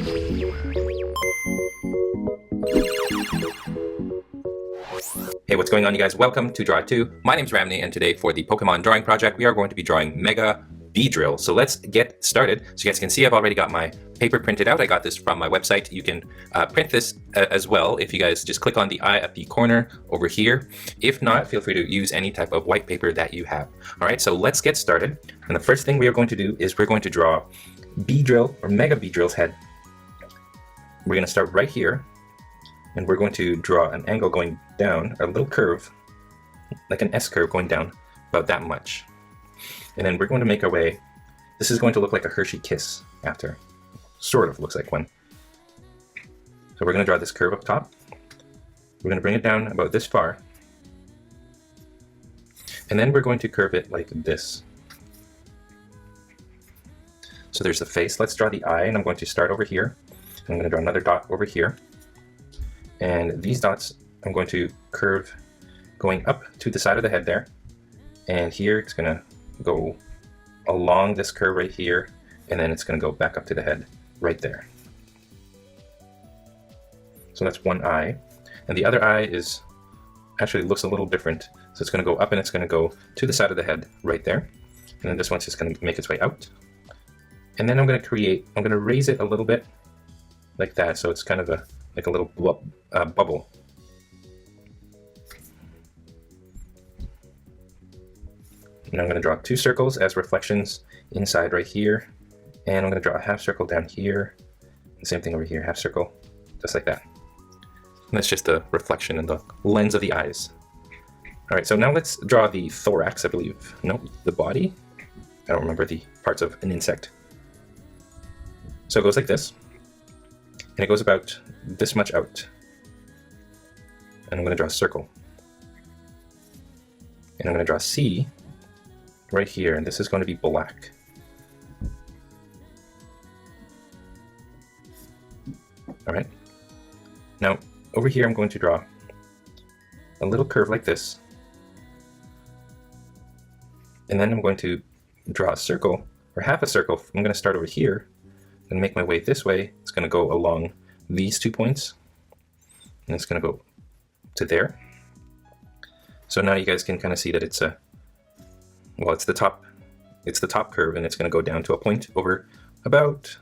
Hey, what's going on, you guys? Welcome to Draw 2. My name's Ramny, and today for the Pokemon drawing project, we are going to be drawing Mega Beedrill. So let's get started. So you guys can see I've already got my paper printed out. I got this from my website. You can print this as well if you guys just click on the eye at the corner over here. If not, feel free to use any type of white paper that you have. All right, so let's get started. And the first thing we are going to do is we're going to draw Beedrill, or Mega Beedrill's head. We're going to start right here. And we're going to draw an angle going down, a little curve, like an S curve going down about that much. And then we're going to make our way. This is going to look like a Hershey kiss after. Sort of looks like one. So we're going to draw this curve up top. We're going to bring it down about this far. And then we're going to curve it like this. So there's the face. Let's draw the eye, and I'm going to start over here. I'm going to draw another dot over here. And these dots I'm going to curve going up to the side of the head there. And here it's going to go along this curve right here, and then it's going to go back up to the head right there. So that's one eye. And the other eye is actually looks a little different. So it's going to go up and it's going to go to the side of the head right there. And then this one's just going to make its way out. And then I'm going to raise it a little bit like that, so it's kind of like a little bubble. And I'm going to draw two circles as reflections inside right here. And I'm going to draw a half circle down here. And same thing over here, half circle, just like that. And that's just the reflection in the lens of the eyes. All right, so now let's draw the thorax, I believe. No, the body. I don't remember the parts of an insect. So it goes like this. And it goes about this much out. And I'm going to draw a circle. And I'm going to draw C right here, and this is going to be black. All right. Now, over here I'm going to draw a little curve like this. And then I'm going to draw a circle, or half a circle. I'm going to start over here and make my way this way. It's going to go along these 2 points, and it's going to go to there. So now you guys can kind of see that it's it's the top curve, and it's going to go down to a point over about,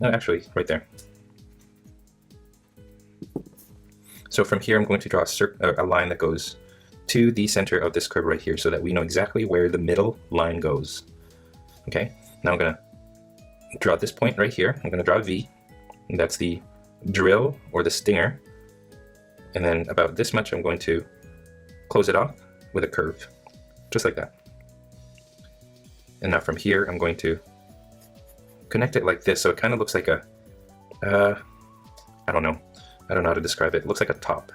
actually right there. So from here I'm going to draw a line that goes to the center of this curve right here, so that we know exactly where the middle line goes. Okay, now I'm going to draw this point right here. I'm going to draw a V, and that's the drill or the stinger. And then about this much I'm going to close it off with a curve, just like that. And now from here I'm going to connect it like this, so it kind of looks like a, I don't know how to describe it. It looks like a top.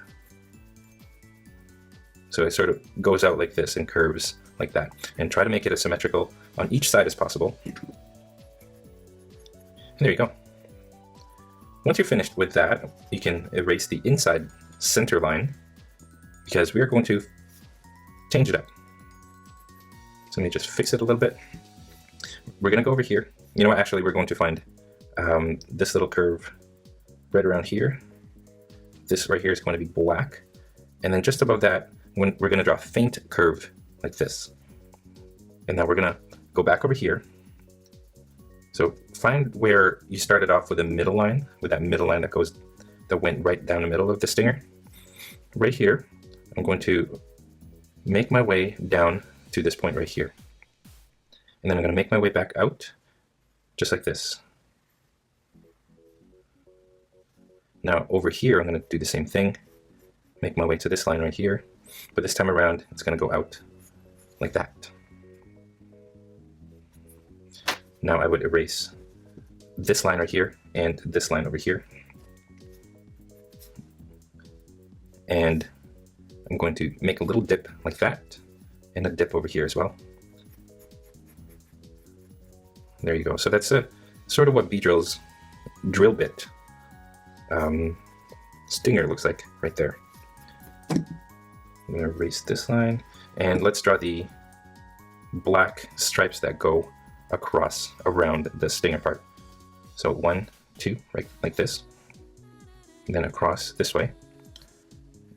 So it sort of goes out like this and curves like that. And try to make it as symmetrical on each side as possible. There you go. Once you're finished with that, you can erase the inside center line, because we are going to change it up. So let me just fix it a little bit. We're going to go over here. You know what, actually we're going to find this little curve right around here. This right here is going to be black. And then just above that, we're going to draw a faint curve like this. And now we're going to go back over here. So find where you started off with a middle line, with that middle line that went right down the middle of the stinger. Right here, I'm going to make my way down to this point right here. And then I'm going to make my way back out, just like this. Now over here, I'm going to do the same thing, make my way to this line right here, but this time around, it's going to go out like that. Now I would erase this line right here and this line over here. And I'm going to make a little dip like that, and a dip over here as well. There you go. So that's sort of what Beedrill's drill bit stinger looks like right there. I'm going to erase this line, and let's draw the black stripes that go across around the stinger part. So 1, 2, right like this, and then across this way,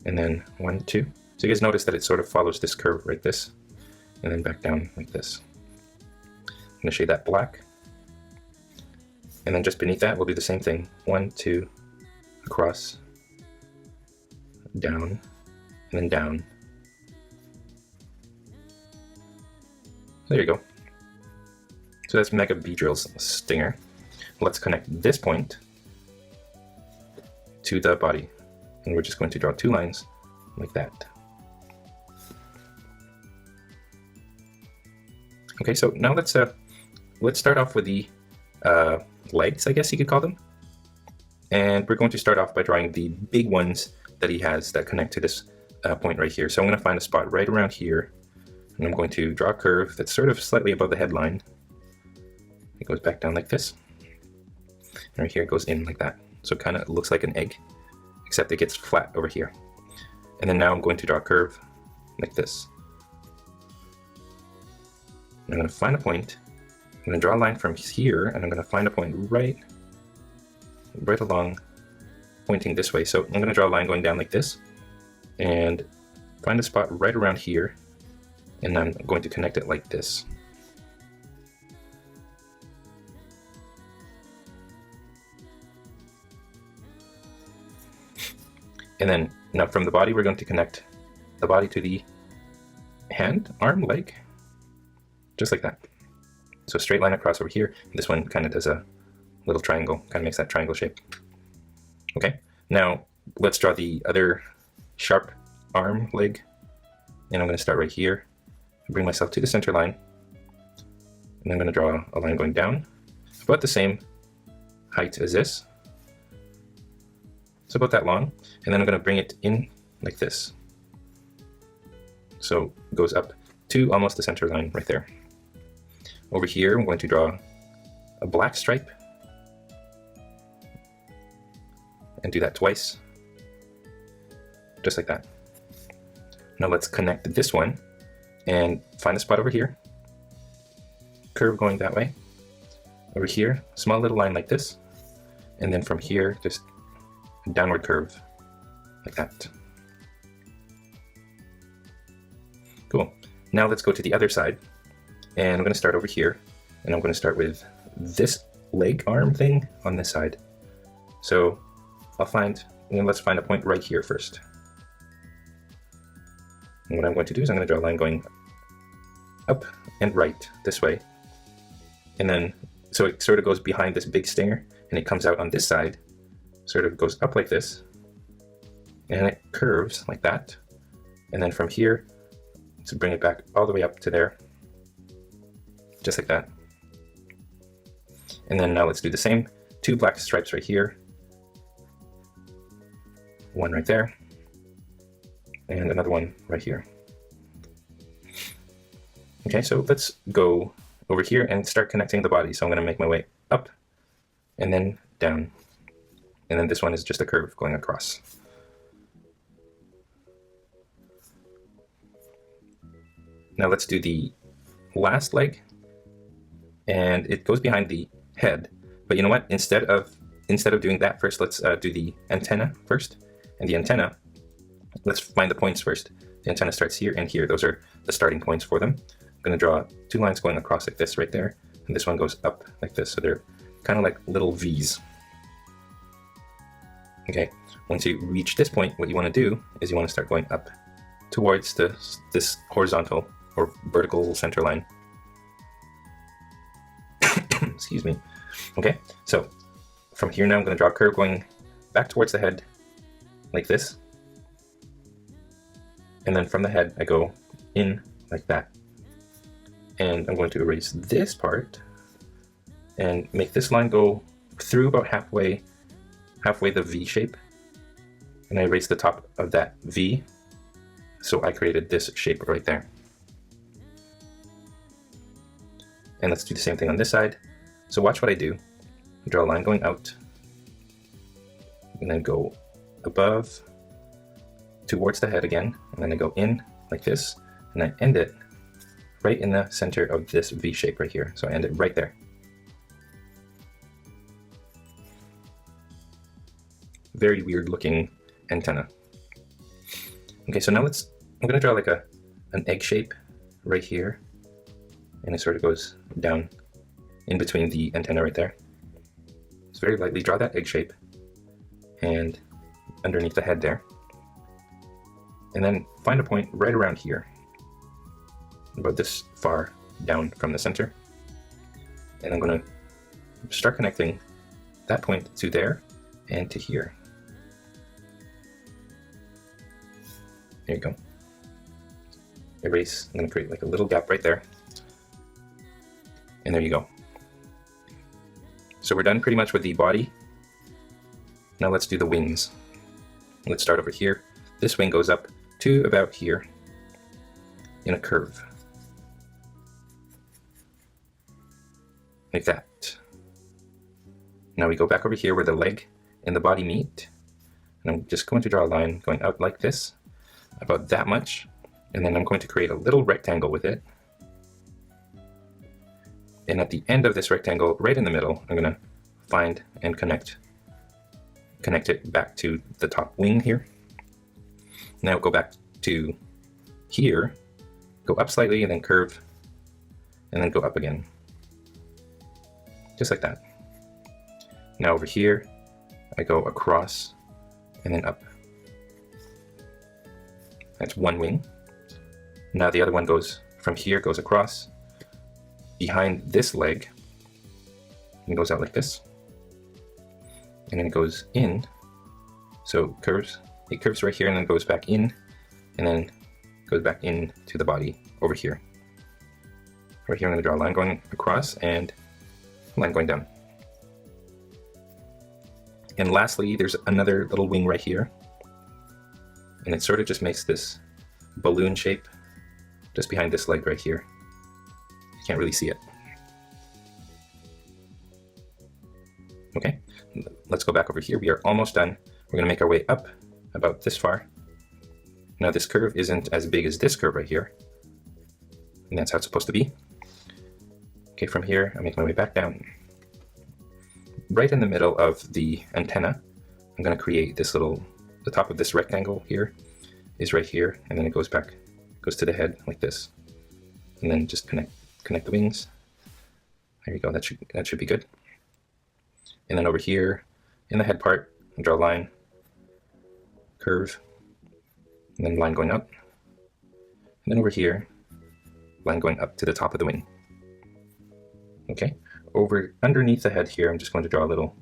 and then 1, 2. So you guys notice that it sort of follows this curve like this, and then back down like this. I'm going to shade that black, and then just beneath that we'll do the same thing. 1, 2, across, down, and then down. There you go. So that's Mega Beedrill's stinger. Let's connect this point to the body, and we're just going to draw 2 lines like that. Okay, so now let's start off with the legs, I guess you could call them, and we're going to start off by drawing the big ones that he has that connect to this point right here. So I'm going to find a spot right around here, and I'm going to draw a curve that's sort of slightly above the headline. It goes back down like this, and right here it goes in like that. So it kind of looks like an egg, except it gets flat over here. And then now I'm going to draw a curve like this. I'm going to find a point. I'm going to draw a line from here, and I'm going to find a point right along, pointing this way. So I'm going to draw a line going down like this, and find a spot right around here, and I'm going to connect it like this. And then now from the body, we're going to connect the body to the hand, arm, leg, just like that. So straight line across over here. And this one kind of does a little triangle, kind of makes that triangle shape. Okay, now let's draw the other sharp arm, leg. And I'm going to start right here, bring myself to the center line. And I'm going to draw a line going down, about the same height as this. So about that long, and then I'm going to bring it in like this. So it goes up to almost the center line right there. Over here, I'm going to draw a black stripe, and do that twice, just like that. Now let's connect this one, and find a spot over here, curve going that way. Over here, small little line like this, and then from here, just downward curve like that. Cool. Now let's go to the other side, and I'm going to start over here, and I'm going to start with this leg arm thing on this side. So let's find a point right here first. And what I'm going to do is I'm going to draw a line going up and right this way, and then so it sort of goes behind this big stinger, and it comes out on this side. Sort of goes up like this, and it curves like that, and then from here to bring it back all the way up to there, just like that. And then now let's do the same, 2 black stripes right here, 1 right there, and another one right here. Okay, so let's go over here and start connecting the body. So I'm going to make my way up and then down. And then this one is just a curve going across. Now let's do the last leg, and it goes behind the head. But you know what? Instead of doing that first, let's do the antenna first. And the antenna, let's find the points first. The antenna starts here and here. Those are the starting points for them. I'm going to draw 2 lines going across like this right there, and this one goes up like this. So they're kind of like little V's. Okay, once you reach this point, what you want to do is you want to start going up towards this horizontal or vertical center line. Excuse me. Okay, so from here now I'm going to draw a curve going back towards the head like this. And then from the head I go in like that. And I'm going to erase this part and make this line go through about halfway the V shape, and I erased the top of that V, so I created this shape right there. And let's do the same thing on this side. So watch what I do. I draw a line going out, and then go above towards the head again, and then I go in like this, and I end it right in the center of this V shape right here. So I end it right there. very weird looking antenna. Okay, so now I'm gonna draw like an egg shape right here, and it sort of goes down in between the antenna right there. Just very lightly draw that egg shape and underneath the head there. And then find a point right around here, about this far down from the center. And I'm gonna start connecting that point to there and to here. There you go. Erase. I'm going to create like a little gap right there. And there you go. So we're done pretty much with the body. Now let's do the wings. Let's start over here. This wing goes up to about here in a curve. Like that. Now we go back over here where the leg and the body meet. And I'm just going to draw a line going out like this, about that much. And then I'm going to create a little rectangle with it. And at the end of this rectangle, right in the middle, I'm going to find and connect it back to the top wing here. Now go back to here, go up slightly and then curve, and then go up again. Just like that. Now over here, I go across and then up. That's one wing. Now the other one goes from here, goes across, behind this leg, and goes out like this. And then it goes in, so it curves right here and then goes back in, and then goes back in to the body over here. Right here I'm going to draw a line going across and a line going down. And lastly, there's another little wing right here, and it sort of just makes this balloon shape just behind this leg right here. You can't really see it. Okay, let's go back over here. We are almost done. We're going to make our way up about this far. Now this curve isn't as big as this curve right here, and that's how it's supposed to be. Okay, from here, I make my way back down. Right in the middle of the antenna, I'm going to create this little, the top of this rectangle here is right here, and then it goes back, goes to the head like this, and then just connect the wings. There you go. That should be good. And then over here in the head part, draw a line, curve, and then line going up. And then over here, line going up to the top of the wing. Okay. Over underneath the head here, I'm just going to draw a little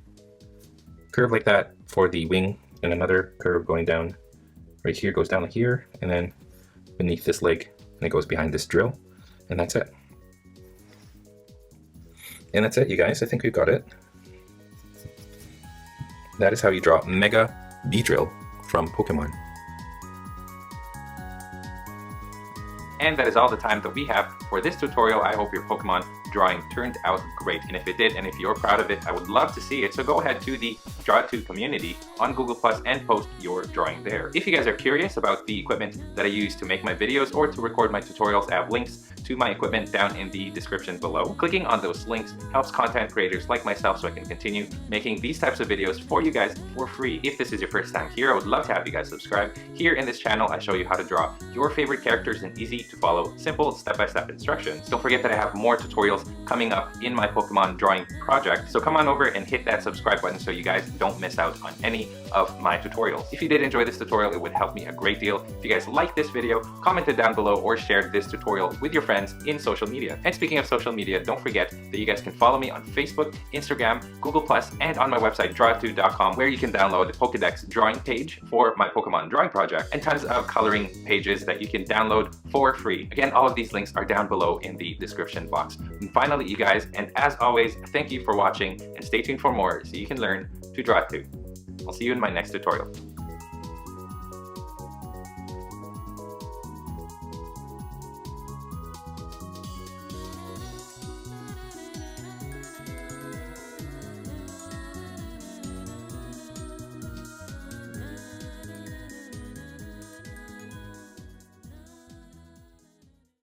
curve like that for the wing, and another curve going down right here, goes down like here, and then beneath this leg, and it goes behind this drill, and that's it. And that's it, you guys. I think we've got it. That is how you draw Mega Beedrill from Pokemon. And that is all the time that we have for this tutorial. I hope your Pokemon drawing turned out great, and if it did, and if you're proud of it, I would love to see it. So go ahead to the Draw2 community on Google+ and post your drawing there. If you guys are curious about the equipment that I use to make my videos or to record my tutorials, I have links to my equipment down in the description below. Clicking on those links helps content creators like myself so I can continue making these types of videos for you guys for free. If this is your first time here, I would love to have you guys subscribe. Here in this channel, I show you how to draw your favorite characters in easy to follow, simple step-by-step instructions. Don't forget that I have more tutorials coming up in my Pokemon drawing project, so come on over and hit that subscribe button so you guys don't miss out on any of my tutorials. If you did enjoy this tutorial, it would help me a great deal. If you guys liked this video, comment it down below or share this tutorial with your friends in social media. And speaking of social media, don't forget that you guys can follow me on Facebook, Instagram, Google+, and on my website draw2.com, where you can download the Pokedex drawing page for my Pokemon drawing project and tons of coloring pages that you can download for free. Again, all of these links are down below in the description box. And finally, you guys, and as always, thank you for watching, and stay tuned for more so you can learn to draw too. I'll see you in my next tutorial.